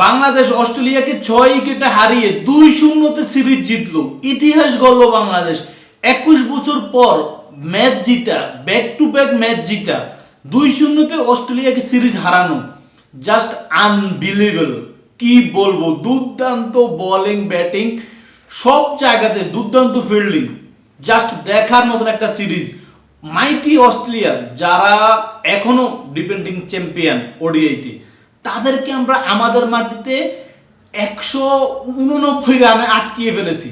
বাংলাদেশ অস্ট্রেলিয়াকে 6 উইকেটে হারিয়ে 2-0 সিরিজ জিতলো। ইতিহাস গড়ল বাংলাদেশ। 21 বছর পর ম্যাচ জিতা, ব্যাক টু ব্যাক ম্যাচ জিতা, 2-0 অস্ট্রেলিয়াকে সিরিজ হারানো, জাস্ট আনবিলিভেবল। কি বলবো, দুর্দান্ত বোলিং ব্যাটিং সব জায়গাতে, দুর্দান্ত ফিল্ডিং, জাস্ট দেখার মতন একটা সিরিজ। মাইটি অস্ট্রেলিয়া যারা এখনো ডিফেন্ডিং চ্যাম্পিয়ন ওডিআইতে, তাদেরকে আমরা আমাদের মাটিতে 189 রানে আটকিয়ে ফেলেছি।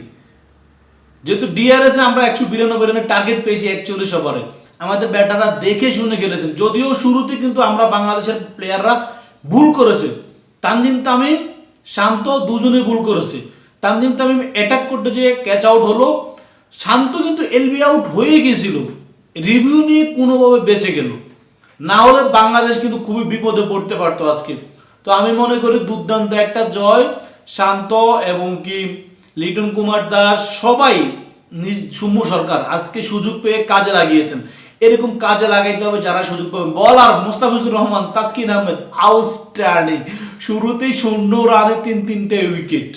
যেহেতু ডিআরএস আমরা 192 রানের টার্গেট পেয়েছি 41 ওভারে, আমাদের ব্যাটাররা দেখে শুনে খেলেছেন। যদিও শুরুতে কিন্তু আমরা বাংলাদেশের প্লেয়াররা ভুল করেছে, তানজিম তামিম, শান্ত দুজনে ভুল করেছে। তানজিম তামিম অ্যাটাক করতে যেয়ে ক্যাচ আউট হলো, শান্ত কিন্তু এলবি আউট হয়ে গিয়েছিল, রিভিউ নিয়ে কোনোভাবে বেঁচে গেল, না হলে বাংলাদেশ কিন্তু খুবই বিপদে পড়তে পারতো আজকে। তো আমি মনে করি দুর্দান্ত একটা জয়। শান্ত এবং কি লিটন কুমার দাস সবাই, নিজ সৌম্য সরকার আজকে সুযোগ পেয়ে কাজে লাগিয়েছেন। এরকম কাজে লাগাইতে হবে যারা সুযোগ পাবেন। বলার মোস্তাফিজুর রহমান, তাসকিন আহমেদ আউটস্ট্যান্ডিং, শুরুতেই 0 রানে 3-3টে উইকেট।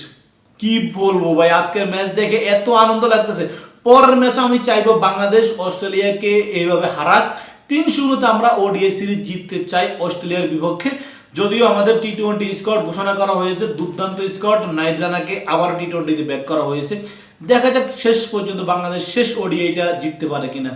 কি বলবো ভাই, আজকের ম্যাচ দেখে এত আনন্দ লাগতেছে। পরের ম্যাচে আমি চাইবো বাংলাদেশ অস্ট্রেলিয়াকে এইভাবে হারাক। 3-0 আমরা ওডিআই সিরিজ জিততে চাই অস্ট্রেলিয়ার বিপক্ষে। যদিও আমাদের টি-20 স্কোয়াড ঘোষণা করা হয়েছে, দুর্দান্ত স্কোয়াড, নাহিদ রানাকে আবার টি-20তে ব্যাক করা হয়েছে। দেখা যাক শেষ পর্যন্ত বাংলাদেশ শেষ ওডিআইটা জিততে পারে কিনা।